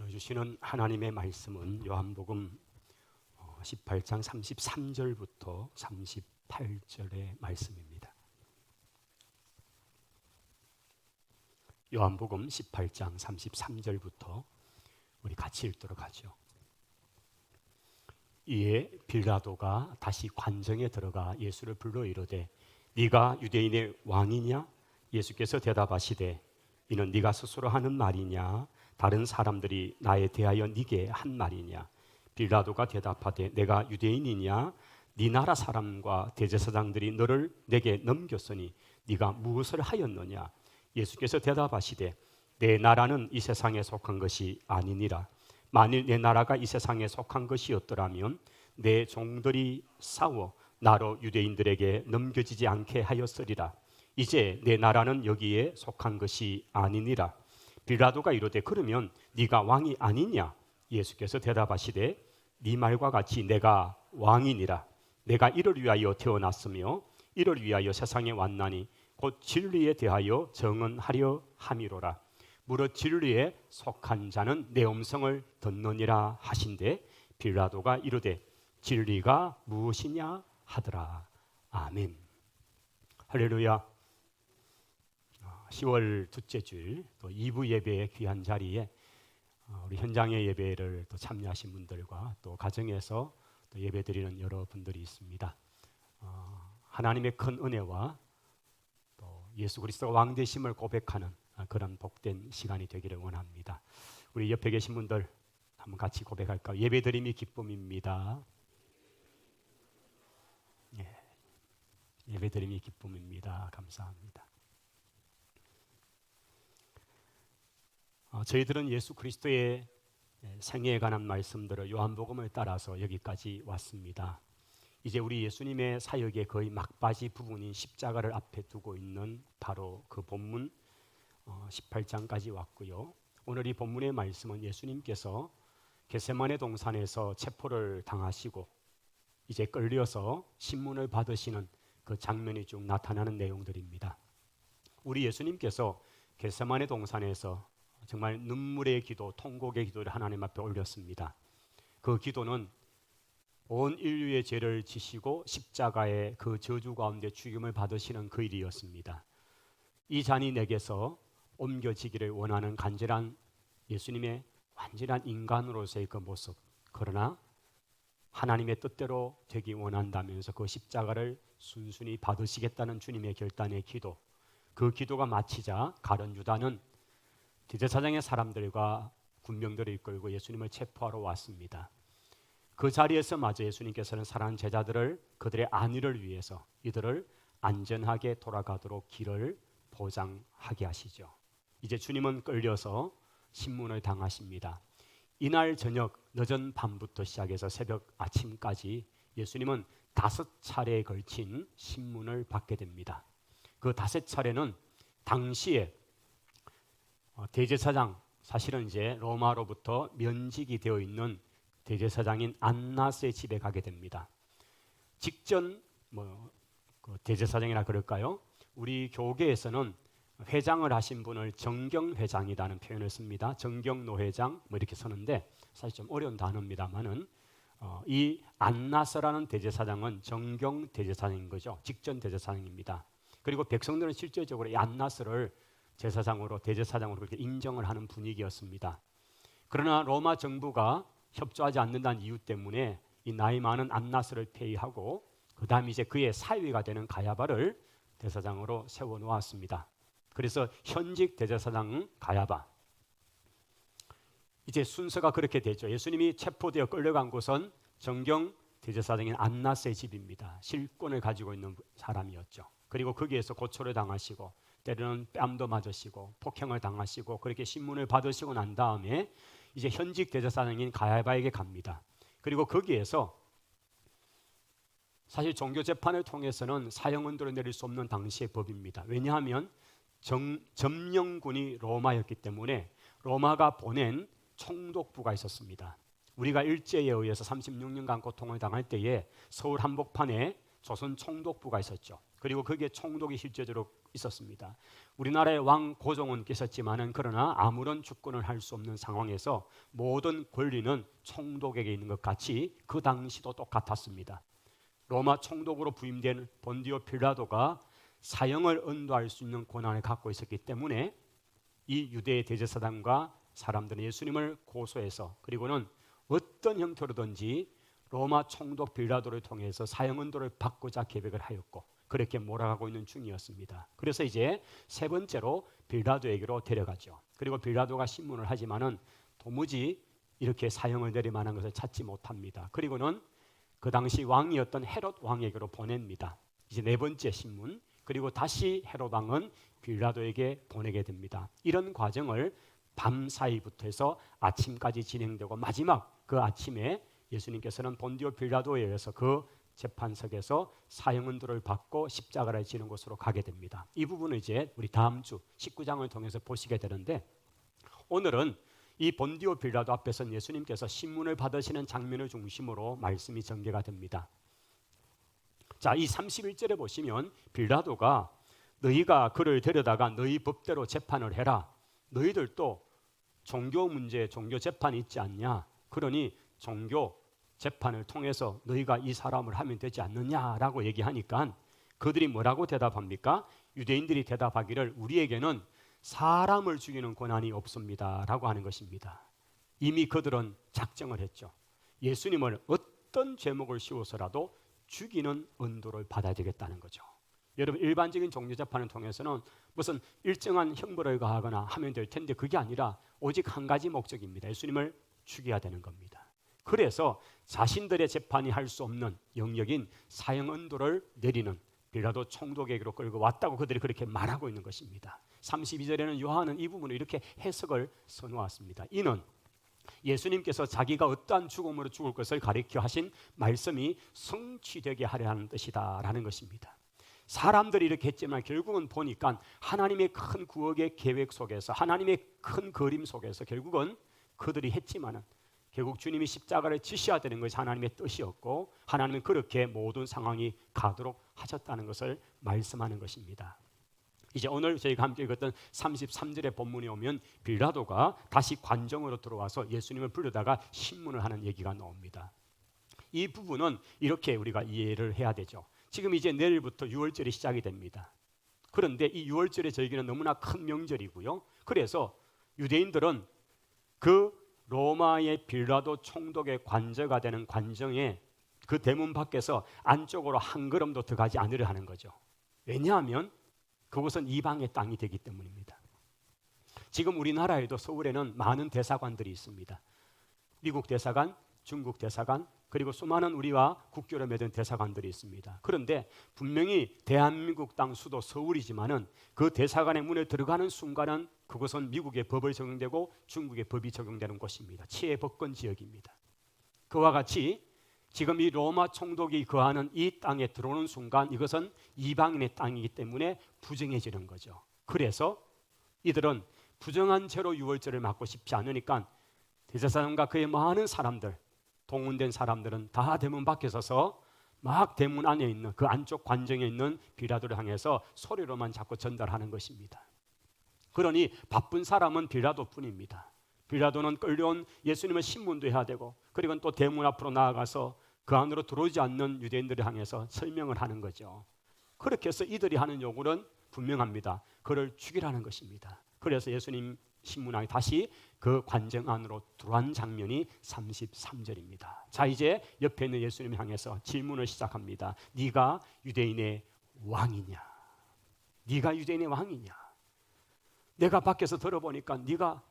보여주시는 하나님의 말씀은 요한복음 18장 33절부터 38절의 말씀입니다. 요한복음 18장 33절부터 우리 같이 읽도록 하죠. 이에 빌라도가 다시 관정에 들어가 예수를 불러 이르되 네가 유대인의 왕이냐? 예수께서 대답하시되 이는 네가 스스로 하는 말이냐? 다른 사람들이 나에 대하여 네게 한 말이냐? 빌라도가 대답하되 내가 유대인이냐? 네 나라 사람과 대제사장들이 너를 내게 넘겼으니 네가 무엇을 하였느냐? 예수께서 대답하시되 내 나라는 이 세상에 속한 것이 아니니라. 만일 내 나라가 이 세상에 속한 것이었더라면 내 종들이 싸워 나로 유대인들에게 넘겨지지 않게 하였으리라. 이제 내 나라는 여기에 속한 것이 아니니라. 빌라도가 이르되 그러면 네가 왕이 아니냐? 예수께서 대답하시되 네 말과 같이 내가 왕이니라. 내가 이를 위하여 태어났으며 이를 위하여 세상에 왔나니 곧 진리에 대하여 증언하려 함이로라. 무릇 진리에 속한 자는 내 음성을 듣느니라 하신대 빌라도가 이르되 진리가 무엇이냐 하더라. 아멘. 할렐루야. 10월 둘째 주일 또 2부 예배의 귀한 자리에 우리 현장의 예배를 또 참여하신 분들과 또 가정에서 또 예배드리는 여러분들이 있습니다. 하나님의 큰 은혜와 또 예수 그리스도가 왕 되심을 고백하는 그런 복된 시간이 되기를 원합니다. 우리 옆에 계신 분들 한번 같이 고백할까요? 예배드림이 기쁨입니다. 예배드림이 기쁨입니다. 감사합니다. 저희들은 예수 그리스도의 생애에 관한 말씀들을 요한복음을 따라서 여기까지 왔습니다. 이제 우리 예수님의 사역의 거의 막바지 부분인 십자가를 앞에 두고 있는 바로 그 본문 18장까지 왔고요. 오늘 이 본문의 말씀은 예수님께서 겟세마네 동산에서 체포를 당하시고 이제 끌려서 신문을 받으시는 그 장면이 쭉 나타나는 내용들입니다. 우리 예수님께서 겟세마네 동산에서 정말 눈물의 기도, 통곡의 기도를 하나님 앞에 올렸습니다. 그 기도는 온 인류의 죄를 지시고 십자가의 그 저주 가운데 죽임을 받으시는 그 일이었습니다. 이 잔이 내게서 옮겨지기를 원하는 간절한 예수님의 완전한 인간으로서의 그 모습, 그러나 하나님의 뜻대로 되기 원한다면서 그 십자가를 순순히 받으시겠다는 주님의 결단의 기도, 그 기도가 마치자 가룟 유다는 대제사장의 사람들과 군병들을 이끌고 예수님을 체포하러 왔습니다. 그 자리에서 마저 예수님께서는 사랑하는 제자들을 그들의 안위를 위해서 이들을 안전하게 돌아가도록 길을 보장하게 하시죠. 이제 주님은 끌려서 신문을 당하십니다. 이날 저녁 늦은 밤부터 시작해서 새벽 아침까지 예수님은 5차례에 걸친 신문을 받게 됩니다. 그 5차례는 당시에 대제사장, 사실은 이제 로마로부터 면직이 되어 있는 대제사장인 안나스의 집에 가게 됩니다. 직전 그 대제사장이라 그럴까요? 우리 교계에서는 회장을 하신 분을 정경회장이라는 표현을 씁니다. 정경노회장 이렇게 쓰는데 사실 좀 어려운 단어입니다만은 이 안나스라는 대제사장은 정경 대제사장인 거죠. 직전 대제사장입니다. 그리고 백성들은 실제적으로 이 안나스를 제사장으로 대제사장으로 그렇게 인정을 하는 분위기였습니다. 그러나 로마 정부가 협조하지 않는다는 이유 때문에 이 나이 많은 안나스를 폐위하고 그 다음 이제 그의 사위가 되는 가야바를 대사장으로 세워 놓았습니다. 그래서 현직 대제사장 가야바. 이제 순서가 그렇게 되죠. 예수님이 체포되어 끌려간 곳은 정경 대제사장인 안나스의 집입니다. 실권을 가지고 있는 사람이었죠. 그리고 거기에서 고초를 당하시고 때로는 뺨도 맞으시고 폭행을 당하시고 그렇게 신문을 받으시고 난 다음에 이제 현직 대제사장인 가야바에게 갑니다. 그리고 거기에서 사실 종교 재판을 통해서는 사형언도를 내릴 수 없는 당시의 법입니다. 왜냐하면 점령군이 로마였기 때문에 로마가 보낸 총독부가 있었습니다. 우리가 일제에 의해서 36년간 고통을 당할 때에 서울 한복판에 조선 총독부가 있었죠. 그리고 그게 총독이 실제적으로 있었습니다. 우리나라의 왕 고종은 계셨지만은 그러나 아무런 주권을 할 수 없는 상황에서 모든 권리는 총독에게 있는 것 같이 그 당시도 똑같았습니다. 로마 총독으로 부임된 본디오 빌라도가 사형을 언도할 수 있는 권한을 갖고 있었기 때문에 이 유대의 대제사장과 사람들은 예수님을 고소해서 그리고는 어떤 형태로든지 로마 총독 빌라도를 통해서 사형 언도를 받고자 계획을 하였고 그렇게 몰아가고 있는 중이었습니다. 그래서 이제 세 번째로 빌라도에게로 데려가죠. 그리고 빌라도가 신문을 하지만은 도무지 이렇게 사형을 내릴 만한 것을 찾지 못합니다. 그리고는 그 당시 왕이었던 헤롯 왕에게로 보냅니다. 이제 네 번째 신문. 그리고 다시 헤롯 왕은 빌라도에게 보내게 됩니다. 이런 과정을 밤사이부터 해서 아침까지 진행되고 마지막 그 아침에 예수님께서는 본디오 빌라도에 의해서 그 재판석에서 사형언도를 받고 십자가를 지는 곳으로 가게 됩니다. 이 부분은 이제 우리 다음 주 19장을 통해서 보시게 되는데 오늘은 이 본디오 빌라도 앞에서 예수님께서 신문을 받으시는 장면을 중심으로 말씀이 전개가 됩니다. 자, 이 31절에 보시면 빌라도가 너희가 그를 데려다가 너희 법대로 재판을 해라. 너희들도 종교 문제, 종교 재판이 있지 않냐? 그러니 종교 재판을 통해서 너희가 이 사람을 하면 되지 않느냐라고 얘기하니까 그들이 뭐라고 대답합니까? 유대인들이 대답하기를 우리에게는 사람을 죽이는 권한이 없습니다 라고 하는 것입니다. 이미 그들은 작정을 했죠. 예수님을 어떤 죄목을 씌워서라도 죽이는 언도를 받아야 되겠다는 거죠. 여러분 일반적인 종교재판을 통해서는 무슨 일정한 형벌을 가하거나 하면 될 텐데 그게 아니라 오직 한 가지 목적입니다. 예수님을 죽여야 되는 겁니다. 그래서 자신들의 재판이 할 수 없는 영역인 사형 언도를 내리는 빌라도 총독에게로 끌고 왔다고 그들이 그렇게 말하고 있는 것입니다. 32절에는 요한은 이 부분을 이렇게 해석을 써놓았습니다. 이는 예수님께서 자기가 어떠한 죽음으로 죽을 것을 가리켜 하신 말씀이 성취되게 하려 하는 뜻이다 라는 것입니다. 사람들이 이렇게 했지만 결국은 보니까 하나님의 큰 구원의 계획 속에서 하나님의 큰 그림 속에서 결국은 그들이 했지만은 결국 주님이 십자가를 지셔야 되는 것이 하나님의 뜻이었고 하나님은 그렇게 모든 상황이 가도록 하셨다는 것을 말씀하는 것입니다. 이제 오늘 저희가 함께 읽었던 33절의 본문에 오면 빌라도가 다시 관정으로 들어와서 예수님을 부르다가 신문을 하는 얘기가 나옵니다. 이 부분은 이렇게 우리가 이해를 해야 되죠. 지금 이제 내일부터 유월절이 시작이 됩니다. 그런데 이 유월절의 절기는 너무나 큰 명절이고요. 그래서 유대인들은 그 로마의 빌라도 총독의 관저가 되는 관정에 그 대문 밖에서 안쪽으로 한 걸음도 들어가지 않으려 하는 거죠. 왜냐하면 그곳은 이방의 땅이 되기 때문입니다. 지금 우리나라에도 서울에는 많은 대사관들이 있습니다. 미국 대사관, 중국 대사관, 그리고 수많은 우리와 국교를 맺은 대사관들이 있습니다. 그런데 분명히 대한민국 땅 수도 서울이지만은 그 대사관의 문에 들어가는 순간은 그것은 미국의 법을 적용되고 중국의 법이 적용되는 곳입니다. 치해법권 지역입니다. 그와 같이 지금 이 로마 총독이 거하는 이 땅에 들어오는 순간 이것은 이방인의 땅이기 때문에 부정해지는 거죠. 그래서 이들은 부정한 채로 유월절을 맞고 싶지 않으니까 대제사장과 그의 많은 사람들, 동원된 사람들은 다 대문 밖에 서서 막 대문 안에 있는 그 안쪽 관정에 있는 빌라도를 향해서 소리로만 자꾸 전달하는 것입니다. 그러니 바쁜 사람은 빌라도뿐입니다. 빌라도는 끌려온 예수님의 신문도 해야 되고 그리고 또 대문 앞으로 나아가서 그 안으로 들어오지 않는 유대인들을 향해서 설명을 하는 거죠. 그렇게 해서 이들이 하는 요구는 분명합니다. 그를 죽이라는 것입니다. 그래서 예수님 신문하게 다시 그 관정 안으로 들어간 장면이 33절입니다. 자, 이제 옆에 있는 예수님을 향해서 질문을 시작합니다. 네가 유대인의 왕이냐? 네가 유대인의 왕이냐? 내가 밖에서 들어보니까 네가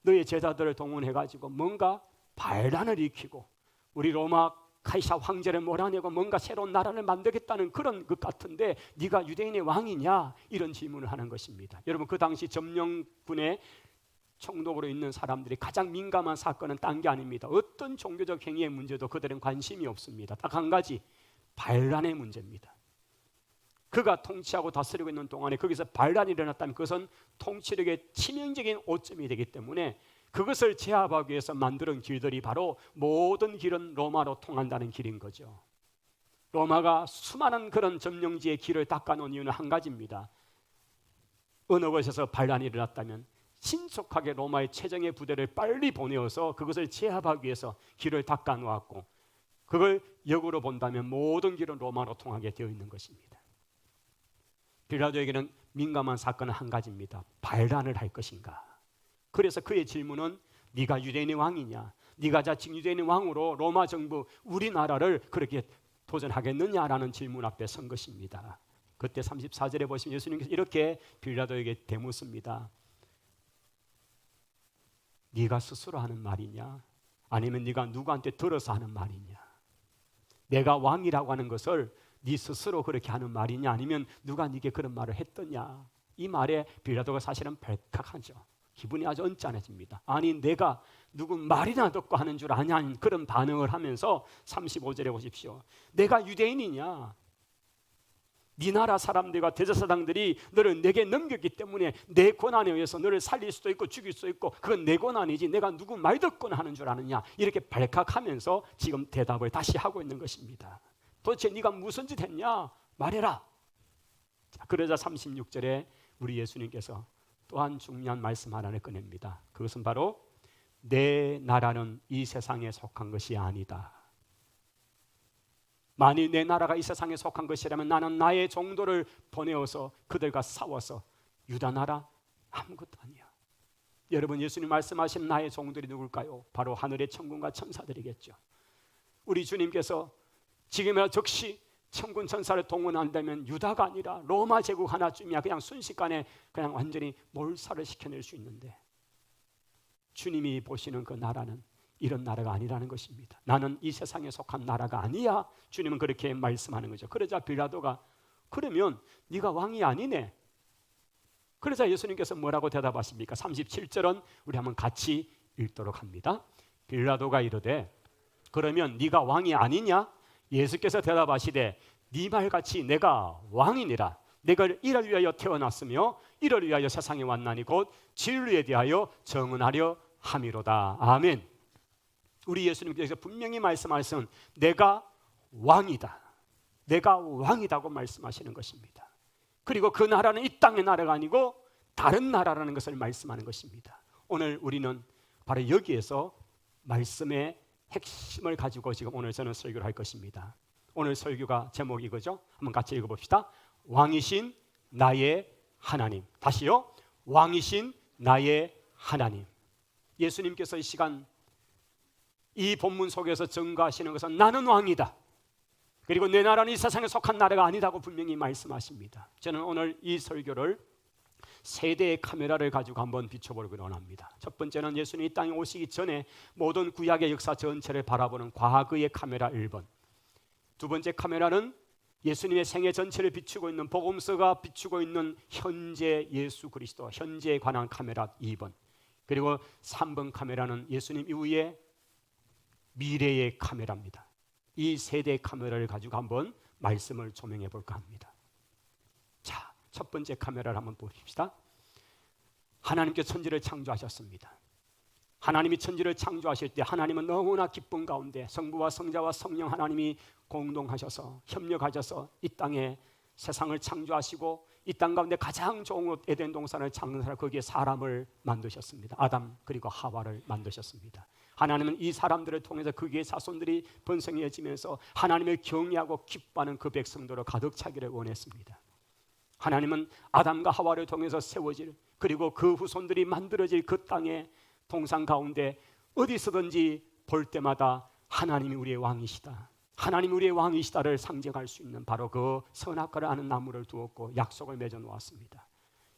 너의 제자들을 동원해가지고 뭔가 반란을 일으키고 우리 로마 카이사 황제를 몰아내고 뭔가 새로운 나라를 만들겠다는 그런 것 같은데 네가 유대인의 왕이냐? 이런 질문을 하는 것입니다. 여러분 그 당시 점령군의 총독으로 있는 사람들이 가장 민감한 사건은 딴 게 아닙니다. 어떤 종교적 행위의 문제도 그들은 관심이 없습니다. 딱 한 가지, 반란의 문제입니다. 그가 통치하고 다스리고 있는 동안에 거기서 반란이 일어났다면 그것은 통치력의 치명적인 오점이 되기 때문에 그것을 제압하기 위해서 만드는 길들이 바로 모든 길은 로마로 통한다는 길인 거죠. 로마가 수많은 그런 점령지의 길을 닦아놓은 이유는 한 가지입니다. 어느 곳에서 반란이 일어났다면 신속하게 로마의 최정예 부대를 빨리 보내어서 그것을 제압하기 위해서 길을 닦아놓았고, 그걸 역으로 본다면 모든 길은 로마로 통하게 되어 있는 것입니다. 빌라도에게는 민감한 사건은 한 가지입니다. 반란을 할 것인가. 그래서 그의 질문은 네가 유대인의 왕이냐, 네가 자칭 유대인의 왕으로 로마 정부 우리나라를 그렇게 도전하겠느냐라는 질문 앞에 선 것입니다. 그때 34절에 보시면 예수님께서 이렇게 빌라도에게 대묻습니다. 네가 스스로 하는 말이냐, 아니면 네가 누구한테 들어서 하는 말이냐. 내가 왕이라고 하는 것을 네 스스로 그렇게 하는 말이냐, 아니면 누가 네게 그런 말을 했더냐. 이 말에 빌라도가 사실은 발칵하죠. 기분이 아주 언짢아집니다. 아니 내가 누구 말이나 듣고 하는 줄 아냐, 그런 반응을 하면서 35절에 보십시오. 내가 유대인이냐, 네 나라 사람들과 대제사장들이 너를 내게 넘겼기 때문에 내 권한에 의해서 너를 살릴 수도 있고 죽일 수도 있고 그건 내 권한이지 내가 누구 말 듣거나 하는 줄 아느냐, 이렇게 발칵하면서 지금 대답을 다시 하고 있는 것입니다. 도대체 네가 무슨 짓 했냐, 말해라. 자, 그러자 36절에 우리 예수님께서 또한 중요한 말씀 하나를 꺼냅니다. 그것은 바로 내 나라는 이 세상에 속한 것이 아니다. 만일 내 나라가 이 세상에 속한 것이라면 나는 나의 종도를 보내어서 그들과 싸워서 유다 나라 아무것도 아니야. 여러분, 예수님 말씀하신 나의 종들이 누굴까요? 바로 하늘의 천군과 천사들이겠죠. 우리 주님께서 지금이라 즉시 천군 천사를 동원한다면 유다가 아니라 로마 제국 하나쯤이야 그냥 순식간에 그냥 완전히 몰살을 시켜낼 수 있는데, 주님이 보시는 그 나라는 이런 나라가 아니라는 것입니다. 나는 이 세상에 속한 나라가 아니야. 주님은 그렇게 말씀하는 거죠. 그러자 빌라도가 그러면 네가 왕이 아니네. 그러자 예수님께서 뭐라고 대답하십니까? 37절은 우리 한번 같이 읽도록 합니다. 빌라도가 이르되 그러면 네가 왕이 아니냐? 예수께서 대답하시되 네 말같이 내가 왕이니라. 내가 이를 위하여 태어났으며 이를 위하여 세상에 왔나니 곧 진리에 대하여 정언하려 함이로다. 아멘. 우리 예수님께서 분명히 말씀하신 내가 왕이다, 내가 왕이다고 말씀하시는 것입니다. 그리고 그 나라는 이 땅의 나라가 아니고 다른 나라라는 것을 말씀하는 것입니다. 오늘 우리는 바로 여기에서 말씀의 핵심을 가지고 지금 오늘 저는 설교를 할 것입니다. 오늘 설교가 제목이 이거죠. 한번 같이 읽어봅시다. 왕이신 나의 하나님. 다시요. 왕이신 나의 하나님. 예수님께서 이 시간 이 본문 속에서 증거하시는 것은 나는 왕이다, 그리고 내 나라는 이 세상에 속한 나라가 아니라고 분명히 말씀하십니다. 저는 오늘 이 설교를 세 대의 카메라를 가지고 한번 비춰보려고 원합니다. 첫 번째는 예수님이 이 땅에 오시기 전에 모든 구약의 역사 전체를 바라보는 과거의 카메라 1번, 두 번째 카메라는 예수님의 생애 전체를 비추고 있는 복음서가 비추고 있는 현재 예수 그리스도, 현재에 관한 카메라 2번, 그리고 3번 카메라는 예수님 이후에 미래의 카메라입니다. 이 세 대의 카메라를 가지고 한번 말씀을 조명해 볼까 합니다. 자, 첫 번째 카메라를 한번 보십시다. 하나님께서 천지를 창조하셨습니다. 하나님이 천지를 창조하실 때 하나님은 너무나 기쁨 가운데 성부와 성자와 성령 하나님이 공동하셔서 협력하셔서 이 땅에 세상을 창조하시고 이 땅 가운데 가장 좋은 곳 에덴 동산을 창조하셔서 거기에 사람을 만드셨습니다. 아담 그리고 하와를 만드셨습니다. 하나님은 이 사람들을 통해서 그의 자손들이 번성해지면서 하나님을 경외하고 기뻐하는 그 백성들로 가득 차기를 원했습니다. 하나님은 아담과 하와를 통해서 세워질, 그리고 그 후손들이 만들어질 그 땅의 동산 가운데 어디서든지 볼 때마다 하나님이 우리의 왕이시다, 하나님이 우리의 왕이시다를 상징할 수 있는 바로 그 선악과를 아는 나무를 두었고 약속을 맺어 놓았습니다.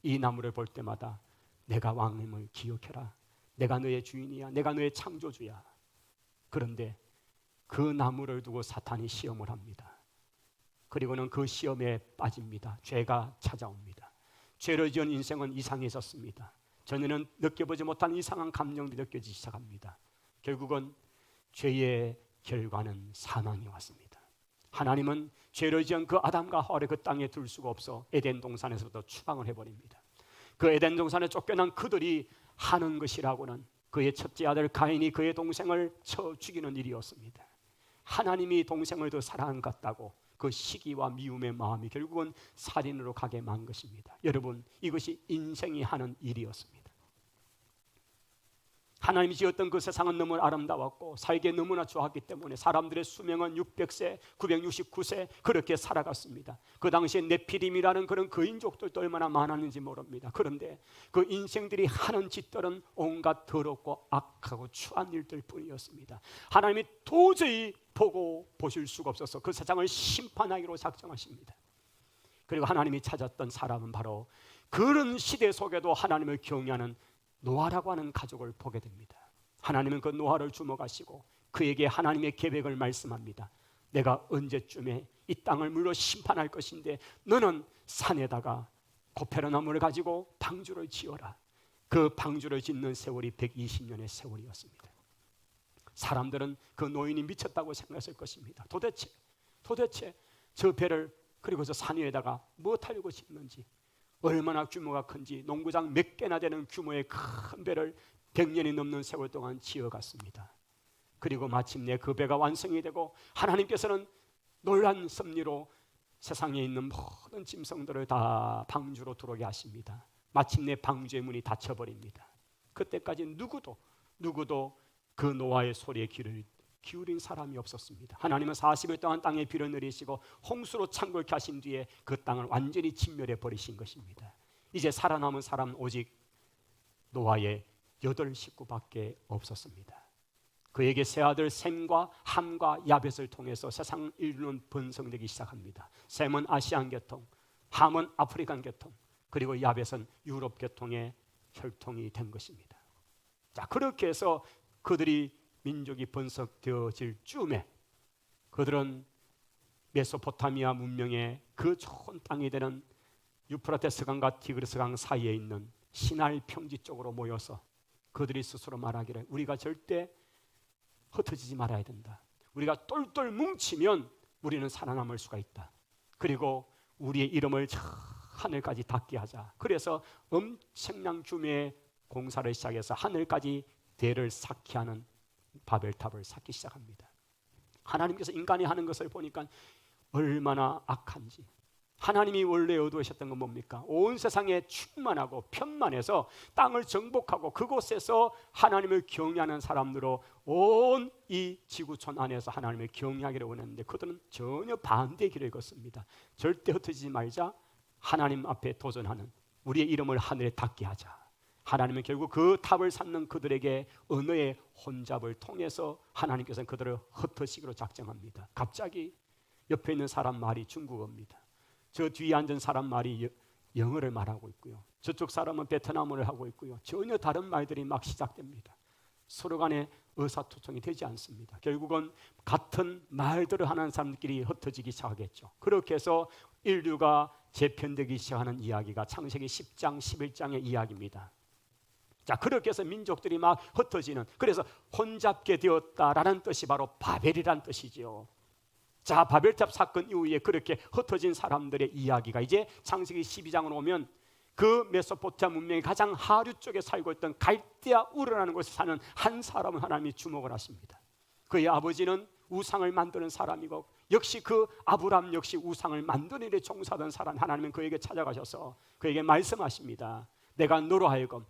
이 나무를 볼 때마다 내가 왕임을 기억해라, 내가 너의 주인이야, 내가 너의 창조주야. 그런데 그 나무를 두고 사탄이 시험을 합니다. 그리고는 그 시험에 빠집니다. 죄가 찾아옵니다. 죄를 지은 인생은 이상해졌습니다. 전에는 느껴보지 못한 이상한 감정들이 느껴지기 시작합니다. 결국은 죄의 결과는 사망이 왔습니다. 하나님은 죄를 지은 그 아담과 하와를 그 땅에 둘 수가 없어 에덴 동산에서부터 추방을 해버립니다. 그 에덴 동산에 쫓겨난 그들이 하는 것이라고는 그의 첫째 아들 가인이 그의 동생을 쳐 죽이는 일이었습니다. 하나님이 동생을 더 사랑한 것 같다고 그 시기와 미움의 마음이 결국은 살인으로 가게 만 것입니다. 여러분, 이것이 인생이 하는 일이었습니다. 하나님이 지었던 그 세상은 너무 아름다웠고 살기에 너무나 좋았기 때문에 사람들의 수명은 600세, 969세 그렇게 살아갔습니다. 그 당시에 네피림이라는 그런 거인족들도 얼마나 많았는지 모릅니다. 그런데 그 인생들이 하는 짓들은 온갖 더럽고 악하고 추한 일들 뿐이었습니다. 하나님이 도저히 보실 수가 없어서 그 세상을 심판하기로 작정하십니다. 그리고 하나님이 찾았던 사람은 바로 그런 시대 속에도 하나님을 경외하는 노아라고 하는 가족을 보게 됩니다. 하나님은 그 노아를 주목하시고 그에게 하나님의 계획을 말씀합니다. 내가 언제쯤에 이 땅을 물로 심판할 것인데 너는 산에다가 고페르나무를 가지고 방주를 지어라. 그 방주를 짓는 세월이 120년의 세월이었습니다. 사람들은 그 노인이 미쳤다고 생각했을 것입니다. 도대체 저 배를 그리고 저 산 위에다가 뭐 타려고 짓는지, 얼마나 규모가 큰지 농구장 몇 개나 되는 규모의 큰 배를 100년이 넘는 세월 동안 지어갔습니다. 그리고 마침내 그 배가 완성이 되고 하나님께서는 놀란 섭리로 세상에 있는 모든 짐승들을 다 방주로 들어오게 하십니다. 마침내 방주의 문이 닫혀버립니다. 그때까지 누구도 그 노아의 소리에 귀를 기울인 사람이 없었습니다. 하나님은 40일 동안 땅에 비를 내리시고 홍수로 창궐케 하신 뒤에 그 땅을 완전히 진멸해 버리신 것입니다. 이제 살아남은 사람은 오직 노아의 8식구밖에 없었습니다. 그에게 세 아들 셈과 함과 야벳을 통해서 세상 인류는 번성되기 시작합니다. 셈은 아시안 계통, 함은 아프리칸 계통, 그리고 야벳은 유럽 계통의 혈통이 된 것입니다. 자, 그렇게 해서 그들이 민족이 번성되어질 쯤에 그들은 메소포타미아 문명의 그 좋은 땅이 되는 유프라테스 강과 티그리스 강 사이에 있는 시날 평지 쪽으로 모여서 그들이 스스로 말하기를 우리가 절대 흩어지지 말아야 된다. 우리가 똘똘 뭉치면 우리는 살아남을 수가 있다. 그리고 우리의 이름을 저 하늘까지 닿게 하자. 그래서 엄청난 규모의 공사를 시작해서 하늘까지 대를 쌓게 하는 바벨탑을 쌓기 시작합니다. 하나님께서 인간이 하는 것을 보니까 얼마나 악한지. 하나님이 원래 의도하셨던 건 뭡니까? 온 세상에 충만하고 편만해서 땅을 정복하고 그곳에서 하나님을 경외하는 사람으로 온 이 지구촌 안에서 하나님을 경외하기를 원했는데 그들은 전혀 반대의 길을 걷습니다. 절대 흩어지지 말자. 하나님 앞에 도전하는 우리의 이름을 하늘에 닿게 하자. 하나님은 결국 그 탑을 쌓는 그들에게 언어의 혼잡을 통해서 하나님께서는 그들을 흩으시기로 작정합니다. 갑자기 옆에 있는 사람 말이 중국어입니다. 저 뒤에 앉은 사람 말이 영어를 말하고 있고요. 저쪽 사람은 베트남어를 하고 있고요. 전혀 다른 말들이 막 시작됩니다. 서로 간에 의사소통이 되지 않습니다. 결국은 같은 말들을 하는 사람들끼리 흩어지기 시작하겠죠. 그렇게 해서 인류가 재편되기 시작하는 이야기가 창세기 10장, 11장의 이야기입니다. 자, 그렇게 해서 민족들이 막 흩어지는, 그래서 혼잡게 되었다라는 뜻이 바로 바벨이란 뜻이지요. 자, 바벨탑 사건 이후에 그렇게 흩어진 사람들의 이야기가 이제 창세기 12장으로 오면 그 메소포타미아 문명의 가장 하류 쪽에 살고 있던 갈대아 우르라는 곳에 사는 한 사람을 하나님이 주목을 하십니다. 그의 아버지는 우상을 만드는 사람이고 역시 그 아브람 역시 우상을 만드는 일에 종사하던 사람. 하나님은 그에게 찾아가셔서 그에게 말씀하십니다. 내가 너로 하여금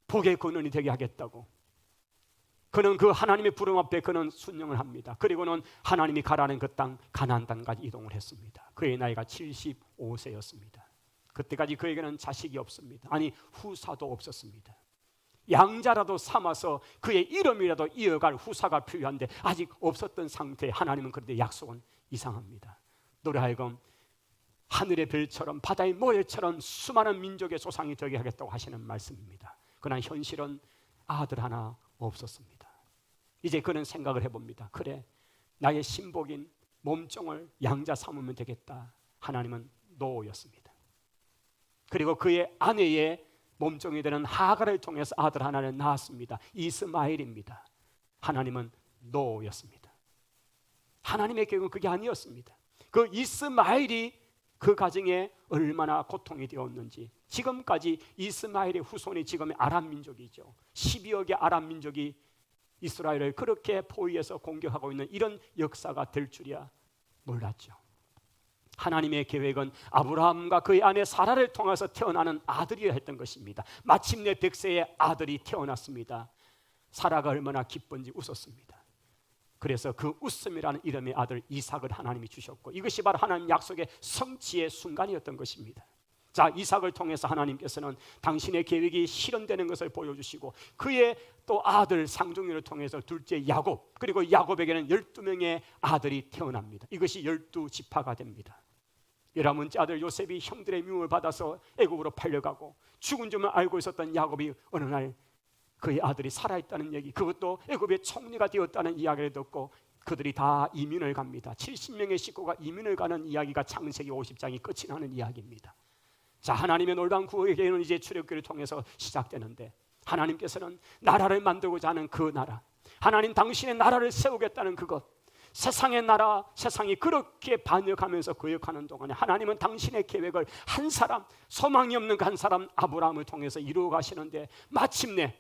복의 근원이 되게 하겠다고. 그는 그 하나님의 부름 앞에 그는 순종을 합니다. 그리고는 하나님이 가라는 그 땅 가나안 땅까지 이동을 했습니다. 그의 나이가 75세였습니다. 그때까지 그에게는 자식이 없습니다. 아니 후사도 없었습니다. 양자라도 삼아서 그의 이름이라도 이어갈 후사가 필요한데 아직 없었던 상태에 하나님은 그런데 약속은 이상합니다. 너로 하여금 하늘의 별처럼 바다의 모래처럼 수많은 민족의 조상이 되게 하겠다고 하시는 말씀입니다. 그러나 현실은 아들 하나 없었습니다. 이제 그는 생각을 해봅니다. 그래, 나의 신복인 몸종을 양자 삼으면 되겠다. 하나님은 노였습니다. 그리고 그의 아내의 몸종이 되는 하갈을 통해서 아들 하나를 낳았습니다. 이스마엘입니다. 하나님은 노였습니다. 하나님의 계획은 그게 아니었습니다. 그 이스마엘이 그 가정에 얼마나 고통이 되었는지, 지금까지 이스마엘의 후손이 지금의 아람 민족이죠. 12억의 아람 민족이 이스라엘을 그렇게 포위해서 공격하고 있는 이런 역사가 될 줄이야 몰랐죠. 하나님의 계획은 아브라함과 그의 아내 사라를 통해서 태어나는 아들이어야 했던 것입니다. 마침내 백세의 아들이 태어났습니다. 사라가 얼마나 기쁜지 웃었습니다. 그래서 그 웃음이라는 이름의 아들 이삭을 하나님이 주셨고, 이것이 바로 하나님 약속의 성취의 순간이었던 것입니다. 자, 이삭을 통해서 하나님께서는 당신의 계획이 실현되는 것을 보여주시고, 그의 또 아들 상종이를 통해서 둘째 야곱, 그리고 야곱에게는 12명의 아들이 태어납니다. 이것이 12지파가 됩니다. 11번째 아들 요셉이 형들의 미움을 받아서 애굽으로 팔려가고, 죽은 줄만 알고 있었던 야곱이 어느 날 그의 아들이 살아있다는 얘기, 그것도 애굽의 총리가 되었다는 이야기를 듣고 그들이 다 이민을 갑니다. 70명의 식구가 이민을 가는 이야기가 창세기 50장이 끝이 나는 이야기입니다. 자, 하나님의 놀라운 구원의 계획은 이제 출애굽기를 통해서 시작되는데, 하나님께서는 나라를 만들고자 하는 그 나라, 하나님 당신의 나라를 세우겠다는 그것, 세상의 나라, 세상이 그렇게 반역하면서 거역하는 동안에 하나님은 당신의 계획을 한 사람, 소망이 없는 그 한 사람 아브라함을 통해서 이루어 가시는데, 마침내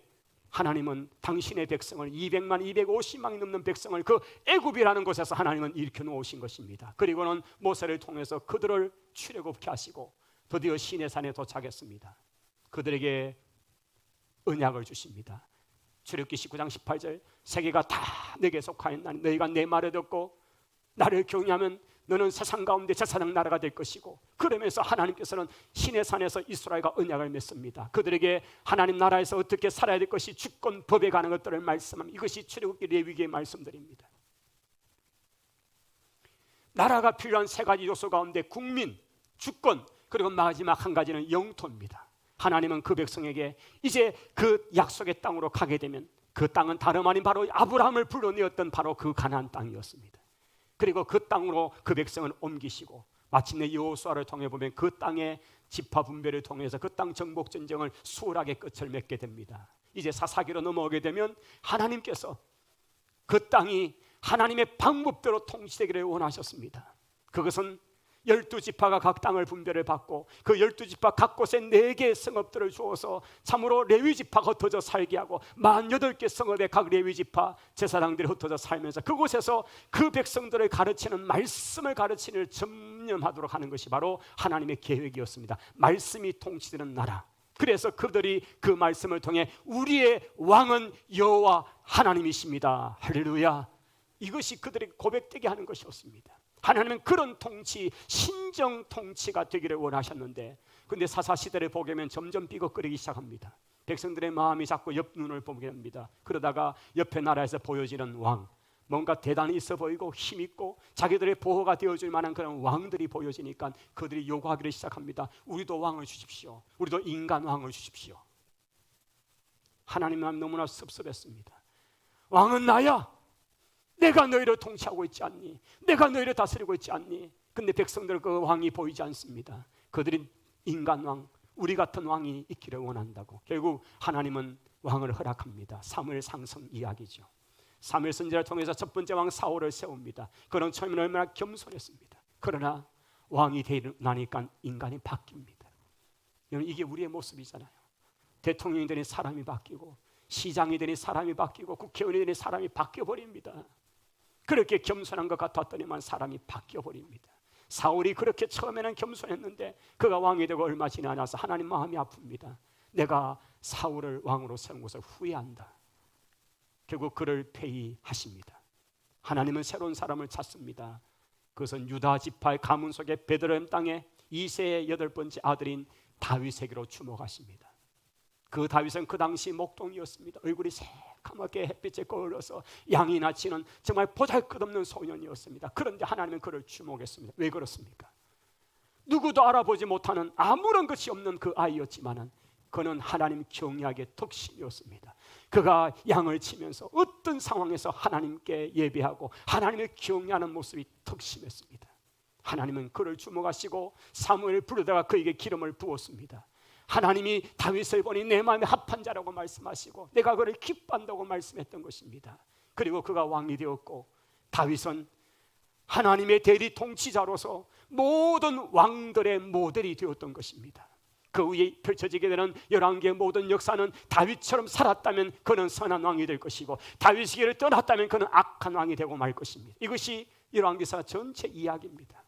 하나님은 당신의 백성을 200만 250만이 넘는 백성을 그 애굽이라는 곳에서 하나님은 일으켜 놓으신 것입니다. 그리고는 모세를 통해서 그들을 출애굽케 하시고 드디어 시내산에 도착했습니다. 그들에게 언약을 주십니다. 출애굽기 19장 18절, 세계가 다 내게 속하였나니 너희가 내 말을 듣고 나를 경외하면 너는 세상 가운데 제사장 나라가 될 것이고, 그러면서 하나님께서는 시내산에서 이스라엘과 언약을 맺습니다. 그들에게 하나님 나라에서 어떻게 살아야 될 것이 주권 법에 관한 것들을 말씀합니다. 이것이 출애굽기 레위기의 말씀들입니다. 나라가 필요한 세 가지 요소 가운데 국민, 주권, 그리고 마지막 한 가지는 영토입니다. 하나님은 그 백성에게 이제 그 약속의 땅으로 가게 되면 그 땅은 다름 아닌 바로 아브라함을 불러내었던 바로 그 가나안 땅이었습니다. 그리고 그 땅으로 그 백성을 옮기시고, 마침내 여호수아를 통해 보면 그 땅의 지파 분배를 통해서 그 땅 정복 전쟁을 수월하게 끝을 맺게 됩니다. 이제 사사기로 넘어오게 되면 하나님께서 그 땅이 하나님의 방법대로 통치되기를 원하셨습니다. 그것은 12지파가 각 땅을 분배를 받고 그 12지파 각 곳에 4개의 성읍들을 주어서 참으로 레위지파가 흩어져 살게 하고 48개 성읍에 각 레위지파 제사장들이 흩어져 살면서 그곳에서 그 백성들을 가르치는 말씀을 가르치는 전념하도록 하는 것이 바로 하나님의 계획이었습니다. 말씀이 통치되는 나라. 그래서 그들이 그 말씀을 통해 우리의 왕은 여호와 하나님이십니다. 할렐루야. 이것이 그들에게 고백되게 하는 것이었습니다. 하나님은 그런 통치, 신정 통치가 되기를 원하셨는데, 그런데 사사시대를 보게 되면 점점 삐걱거리기 시작합니다. 백성들의 마음이 자꾸 옆 눈을 보게 됩니다. 그러다가 옆에 나라에서 보여지는 왕, 뭔가 대단히 있어 보이고 힘있고 자기들의 보호가 되어줄 만한 그런 왕들이 보여지니까 그들이 요구하기를 시작합니다. 우리도 왕을 주십시오. 우리도 인간 왕을 주십시오. 하나님 마음 너무나 섭섭했습니다. 왕은 나야. 내가 너희를 통치하고 있지 않니? 내가 너희를 다스리고 있지 않니? 근데 백성들 그 왕이 보이지 않습니다. 그들이 인간 왕, 우리 같은 왕이 있기를 원한다고. 결국 하나님은 왕을 허락합니다. 사무엘 상성 이야기죠. 사무엘 선지자를 통해서 첫 번째 왕 사울을 세웁니다. 그런 처음에는 얼마나 겸손했습니다. 그러나 왕이 되니까 인간이 바뀝니다. 이게 우리의 모습이잖아요. 대통령이 되니 사람이 바뀌고, 시장이 되니 사람이 바뀌고, 국회의원이 되니 사람이 바뀌어버립니다. 그렇게 겸손한 것 같았더니만 사람이 바뀌어버립니다. 사울이 그렇게 처음에는 겸손했는데 그가 왕이 되고 얼마 지나지 않아서 하나님 마음이 아픕니다. 내가 사울을 왕으로 세운 것을 후회한다. 결국 그를 폐위하십니다. 하나님은 새로운 사람을 찾습니다. 그것은 유다 지파의 가문 속에 베들레헴 땅에 이새의 8번째 아들인 다윗에게로 주목하십니다. 그 다윗은 그 당시 목동이었습니다. 얼굴이 새까맣게 햇빛에 거울러서 양이 낳치는 정말 보잘것없는 소년이었습니다. 그런데 하나님은 그를 주목했습니다. 왜 그렇습니까? 누구도 알아보지 못하는 아무런 것이 없는 그 아이였지만은 그는 하나님 경외하기에 덕심이었습니다. 그가 양을 치면서 어떤 상황에서 하나님께 예배하고 하나님을 경외하는 모습이 덕심했습니다. 하나님은 그를 주목하시고 사무엘을 부르다가 그에게 기름을 부었습니다. 하나님이 다윗을 보니 내 마음에 합한 자라고 말씀하시고 내가 그를 기뻐한다고 말씀했던 것입니다. 그리고 그가 왕이 되었고, 다윗은 하나님의 대리 통치자로서 모든 왕들의 모델이 되었던 것입니다. 그 위에 펼쳐지게 되는 열왕기의 모든 역사는 다윗처럼 살았다면 그는 선한 왕이 될 것이고, 다윗이 길을 떠났다면 그는 악한 왕이 되고 말 것입니다. 이것이 열왕기사 전체 이야기입니다.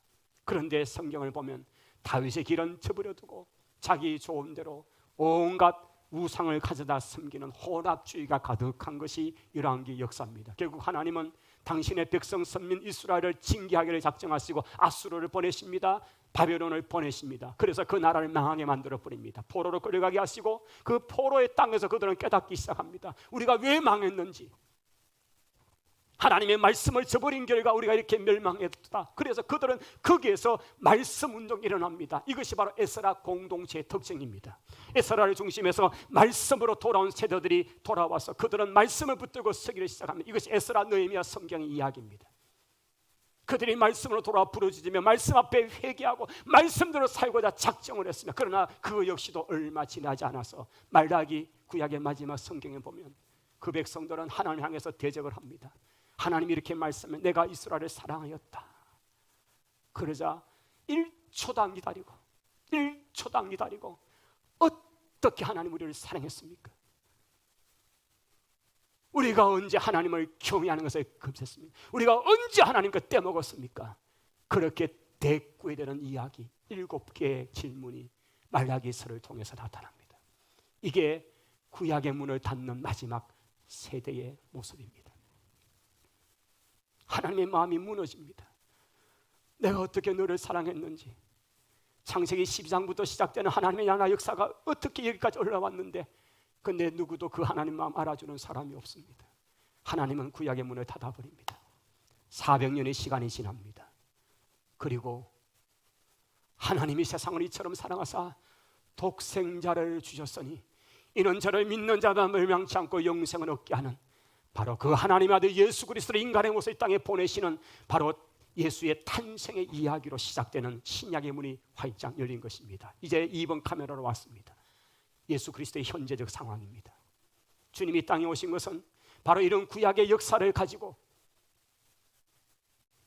그런데 성경을 보면 다윗의 길은 저버려두고 자기 좋은 대로 온갖 우상을 가져다 섬기는 혼합주의가 가득한 것이 열왕기 역사입니다. 결국 하나님은 당신의 백성 선민 이스라엘을 징계하기를 작정하시고 아수르를 보내십니다. 바벨론을 보내십니다. 그래서 그 나라를 망하게 만들어 버립니다. 포로로 끌려가게 하시고 그 포로의 땅에서 그들은 깨닫기 시작합니다. 우리가 왜 망했는지, 하나님의 말씀을 저버린 결과 우리가 이렇게 멸망했다. 그래서 그들은 거기에서 말씀 운동이 일어납니다. 이것이 바로 에스라 공동체의 특징입니다. 에스라를 중심해서 말씀으로 돌아온 세대들이 돌아와서 그들은 말씀을 붙들고 서기를 시작합니다. 이것이 에스라, 느헤미야 성경의 이야기입니다. 그들이 말씀으로 돌아와 부르짖으며 말씀 앞에 회개하고 말씀대로 살고자 작정을 했습니다. 그러나 그 역시도 얼마 지나지 않아서 말라기 구약의 마지막 성경에 보면 그 백성들은 하나님을 향해서 대적을 합니다. 하나님이 이렇게 말씀해, 내가 이스라엘을 사랑하였다. 그러자 1초당 기다리고 어떻게 하나님 우리를 사랑했습니까? 우리가 언제 하나님을 경외하는 것에 급했습니까? 우리가 언제 하나님과 떼먹었습니까? 그렇게 대꾸되는 이야기 7개의 질문이 말라기서를 통해서 나타납니다. 이게 구약의 문을 닫는 마지막 세대의 모습입니다. 하나님의 마음이 무너집니다. 내가 어떻게 너를 사랑했는지, 창세기 12장부터 시작되는 하나님의 나라 역사가 어떻게 여기까지 올라왔는데, 근데 누구도 그 하나님 마음 알아주는 사람이 없습니다. 하나님은 구약의 문을 닫아버립니다. 400년의 시간이 지납니다. 그리고 하나님이 세상을 이처럼 사랑하사 독생자를 주셨으니 이는 저를 믿는 자만 멸망치 않고 영생을 얻게 하는 바로 그 하나님의 아들 예수 그리스도를 인간의 모습 이 땅에 보내시는 바로 예수의 탄생의 이야기로 시작되는 신약의 문이 활짝 열린 것입니다. 이제 2번 카메라로 왔습니다. 예수 그리스도의 현재적 상황입니다. 주님이 땅에 오신 것은 바로 이런 구약의 역사를 가지고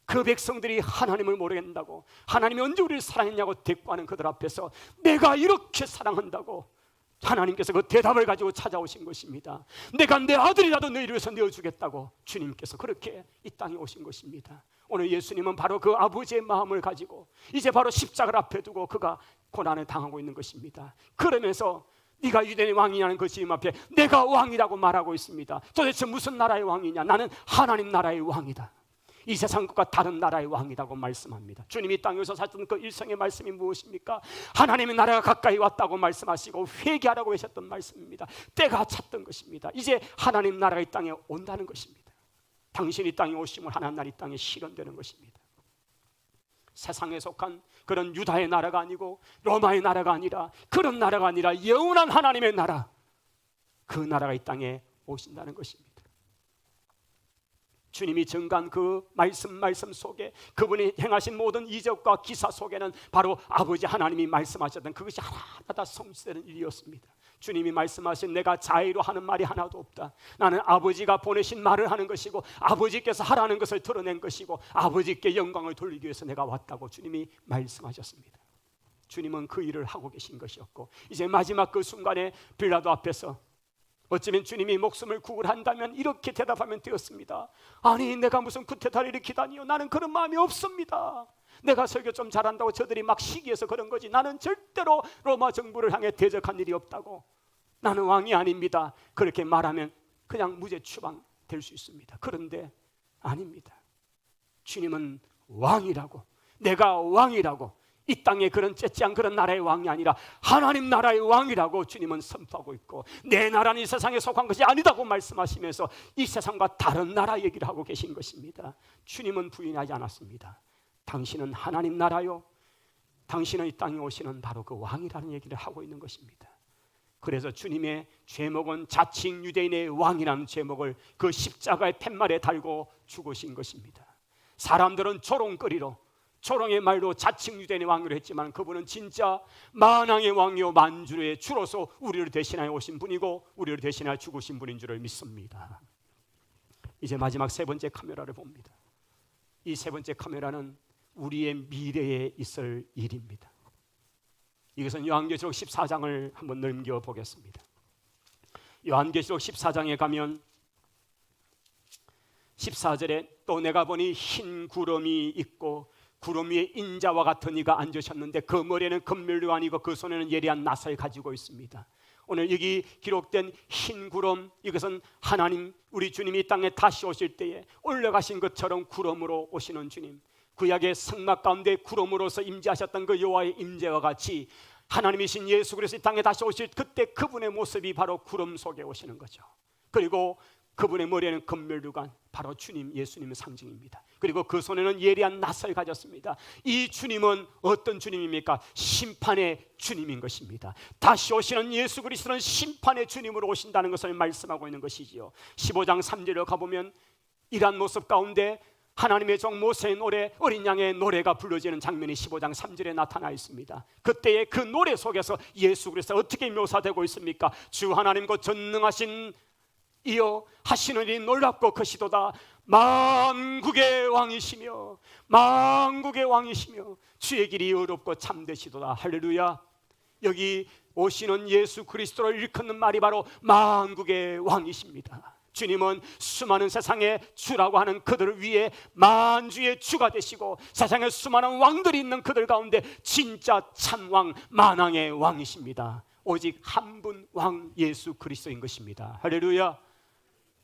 그 백성들이 하나님을 모르겠다고, 하나님이 언제 우리를 사랑했냐고 대꾸하는 그들 앞에서 내가 이렇게 사랑한다고 하나님께서 그 대답을 가지고 찾아오신 것입니다. 내가 내 아들이라도 너희를 위해서 내어주겠다고 주님께서 그렇게 이 땅에 오신 것입니다. 오늘 예수님은 바로 그 아버지의 마음을 가지고 이제 바로 십자가를 앞에 두고 그가 고난을 당하고 있는 것입니다. 그러면서 네가 유대인의 왕이냐는 그 질문 앞에 내가 왕이라고 말하고 있습니다. 도대체 무슨 나라의 왕이냐? 나는 하나님 나라의 왕이다. 이 세상 것과 다른 나라의 왕이라고 말씀합니다. 주님이 땅에서 사셨던 그 일성의 말씀이 무엇입니까? 하나님의 나라가 가까이 왔다고 말씀하시고 회개하라고 하셨던 말씀입니다. 때가 찼던 것입니다. 이제 하나님 나라가 이 땅에 온다는 것입니다. 당신이 땅에 오심을 하나님 나라 이 땅에 실현되는 것입니다. 세상에 속한 그런 유다의 나라가 아니고 로마의 나라가 아니라 그런 나라가 아니라 영원한 하나님의 나라, 그 나라가 이 땅에 오신다는 것입니다. 주님이 증거한 그 말씀 속에 그분이 행하신 모든 이적과 기사 속에는 바로 아버지 하나님이 말씀하셨던 그것이 하나하나 다 성취되는 일이었습니다. 주님이 말씀하신 내가 자의로 하는 말이 하나도 없다. 나는 아버지가 보내신 말을 하는 것이고 아버지께서 하라는 것을 드러낸 것이고 아버지께 영광을 돌리기 위해서 내가 왔다고 주님이 말씀하셨습니다. 주님은 그 일을 하고 계신 것이었고 이제 마지막 그 순간에 빌라도 앞에서 어쩌면 주님이 목숨을 구원한다면 이렇게 대답하면 되었습니다. 아니 내가 무슨 쿠데타를 일으키다니요, 나는 그런 마음이 없습니다. 내가 설교 좀 잘한다고 저들이 막 시기해서 그런 거지 나는 절대로 로마 정부를 향해 대적한 일이 없다고, 나는 왕이 아닙니다. 그렇게 말하면 그냥 무죄 추방될 수 있습니다. 그런데 아닙니다. 주님은 왕이라고, 내가 왕이라고, 이 땅에 그런 째째한 그런 나라의 왕이 아니라 하나님 나라의 왕이라고 주님은 선포하고 있고 내 나라는 이 세상에 속한 것이 아니다고 말씀하시면서 이 세상과 다른 나라 얘기를 하고 계신 것입니다. 주님은 부인하지 않았습니다. 당신은 하나님 나라요, 당신은 이 땅에 오시는 바로 그 왕이라는 얘기를 하고 있는 것입니다. 그래서 주님의 제목은 자칭 유대인의 왕이라는 제목을 그 십자가의 팻말에 달고 죽으신 것입니다. 사람들은 조롱거리로, 조롱의 말로 자칭 유대인의 왕으로 했지만 그분은 진짜 만왕의 왕이요 만주의 주로서 우리를 대신하여 오신 분이고 우리를 대신하여 죽으신 분인 줄을 믿습니다. 이제 마지막 세 번째 카메라를 봅니다. 이 세 번째 카메라는 우리의 미래에 있을 일입니다. 이것은 요한계시록 14장을 한번 넘겨보겠습니다. 요한계시록 14장에 가면 14절에 또 내가 보니 흰 구름이 있고 구름 위에 인자와 같은 이가 앉으셨는데 그 머리에는 금멸류가 아니고 그 손에는 예리한 낫을 가지고 있습니다. 오늘 여기 기록된 흰 구름, 이것은 하나님 우리 주님이 이 땅에 다시 오실 때에 올라가신 것처럼 구름으로 오시는 주님, 구약의 성막 가운데 구름으로서 임재하셨던 그 여호와의 임재와 같이 하나님이신 예수 그리스도 이 땅에 다시 오실 그때 그분의 모습이 바로 구름 속에 오시는 거죠. 그리고 그분의 머리에는 금멸류관, 바로 주님 예수님의 상징입니다. 그리고 그 손에는 예리한 낫을 가졌습니다. 이 주님은 어떤 주님입니까? 심판의 주님인 것입니다. 다시 오시는 예수 그리스도는 심판의 주님으로 오신다는 것을 말씀하고 있는 것이지요. 15장 3절로 가보면 이러한 모습 가운데 하나님의 종 모세의 노래, 어린 양의 노래가 불러지는 장면이 15장 3절에 나타나 있습니다. 그때의 그 노래 속에서 예수 그리스도가 어떻게 묘사되고 있습니까? 주 하나님 곧 전능하신 이여 하시는 이 놀랍고 크시도다. 만국의 왕이시며 만국의 왕이시며 주의 길이 어렵고 참되시도다. 할렐루야. 여기 오시는 예수 그리스도를 일컫는 말이 바로 만국의 왕이십니다. 주님은 수많은 세상의 주라고 하는 그들 위에 만주의 주가 되시고 세상에 수많은 왕들이 있는 그들 가운데 진짜 참왕 만왕의 왕이십니다. 오직 한 분 왕 예수 그리스도인 것입니다. 할렐루야.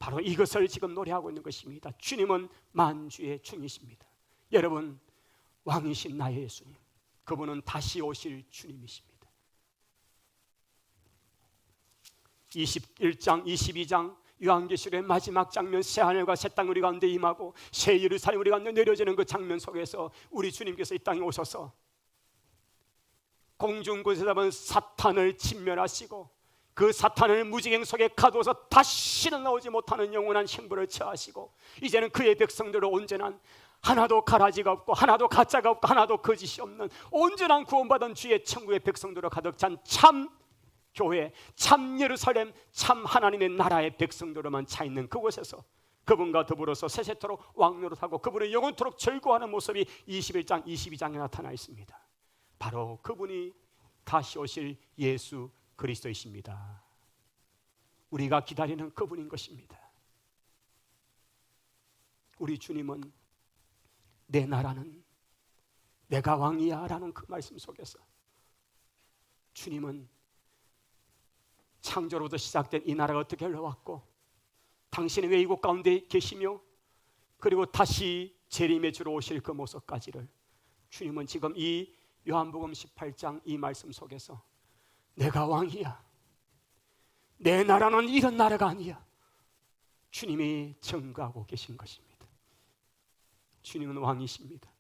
바로 이것을 지금 노래하고 있는 것입니다. 주님은 만주의 주이십니다. 여러분, 왕이신 나의 예수님, 그분은 다시 오실 주님이십니다. 21장, 22장 요한계시록의 마지막 장면, 새하늘과 새 땅 우리 가운데 임하고 새 예루살렘 우리 가운데 내려지는 그 장면 속에서 우리 주님께서 이 땅에 오셔서 공중곳에 잡은 사탄을 진멸하시고 그 사탄을 무지개 속에 가두어서 다시는 나오지 못하는 영원한 형벌을 처하시고 이제는 그의 백성들을 온전한, 하나도 가라지가 없고 하나도 가짜가 없고 하나도 거짓이 없는 온전한 구원받은 주의 천국의 백성들로 가득 찬 참 교회, 참 예루살렘, 참 하나님의 나라의 백성들로만 차 있는 그곳에서 그분과 더불어서 세세토록 왕노릇하고 그분을 영원토록 절거하는 모습이 21장, 22장에 나타나 있습니다. 바로 그분이 다시 오실 예수 그리스도이십니다. 우리가 기다리는 그분인 것입니다. 우리 주님은 내 나라는 내가 왕이야 라는 그 말씀 속에서 주님은 창조로부터 시작된 이 나라가 어떻게 흘러왔고 당신이 왜 이곳 가운데 계시며 그리고 다시 재림의 주로 오실 그 모습까지를 주님은 지금 이 요한복음 18장 이 말씀 속에서 내가 왕이야, 내 나라는 이런 나라가 아니야, 주님이 증거하고 계신 것입니다. 주님은 왕이십니다.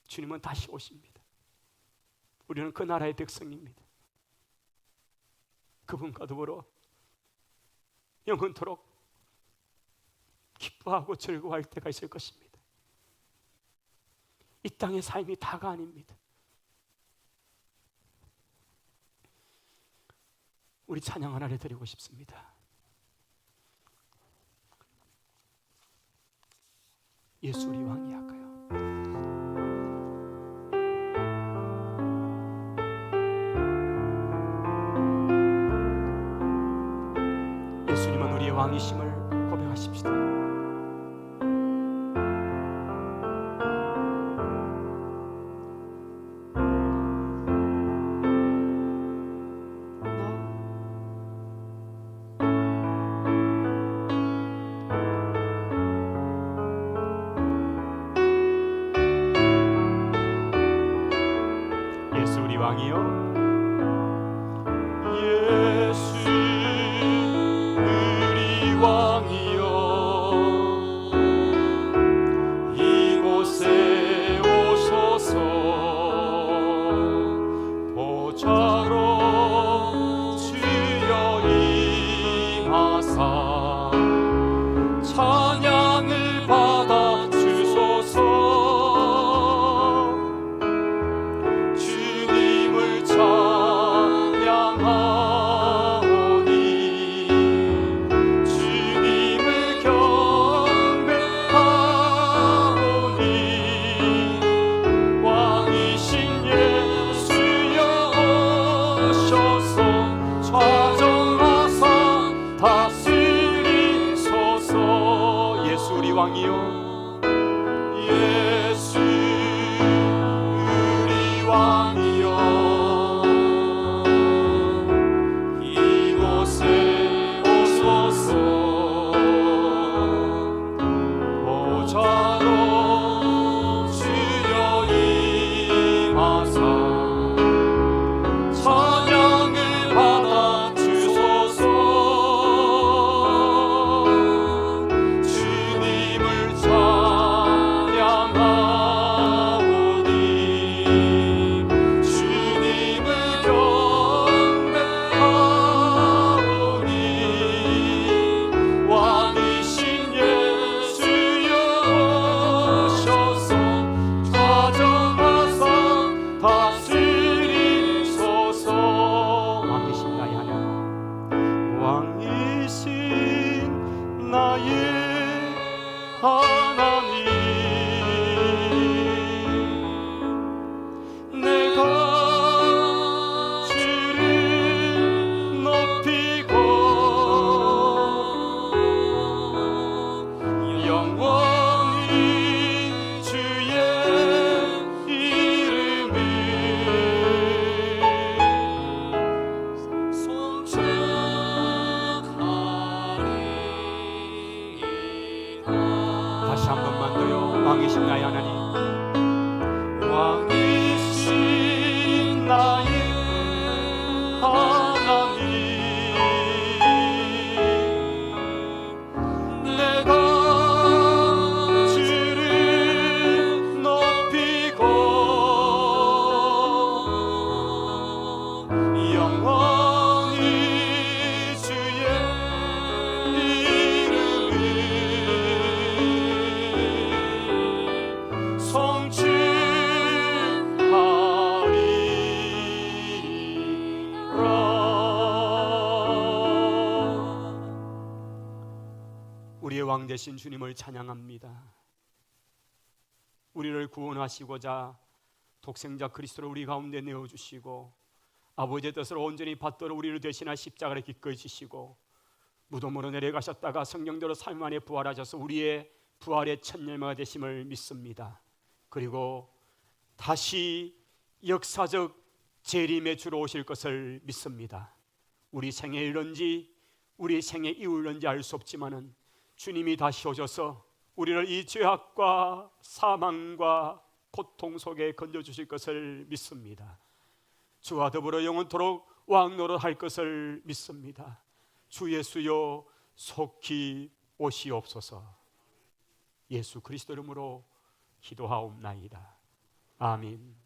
주님은 다시 오십니다. 우리는 그 나라의 백성입니다. 그분과 더불어 영원토록 기뻐하고 즐거워할 때가 있을 것입니다. 이 땅의 삶이 다가 아닙니다. 우리 찬양 하나를 드리고 싶습니다. 예수 우리 왕이 할까요? 예수님은 우리의 왕이심을 고백하십시다. 예수 우리 왕이요, 주님을 우리의 왕 되신 주님을 찬양합니다. 우리를 구원하시고자 독생자 그리스도를 우리 가운데 내어주시고 아버지의 뜻을 온전히 받들어 우리를 대신할 십자가를 기꺼이 지시고 무덤으로 내려가셨다가 성령대로 3일 만에 부활하셔서 우리의 부활의 첫 열매가 되심을 믿습니다. 그리고 다시 역사적 재림의 주로 오실 것을 믿습니다. 우리 생에 이른지 우리 생에 이울는지 알 수 없지만은 주님이 다시 오셔서 우리를 이 죄악과 사망과 고통 속에 건져주실 것을 믿습니다. 주와 더불어 영원토록 왕노릇할 것을 믿습니다. 주 예수여 속히 오시옵소서. 예수 그리스도 이름으로 기도하옵나이다. 아멘.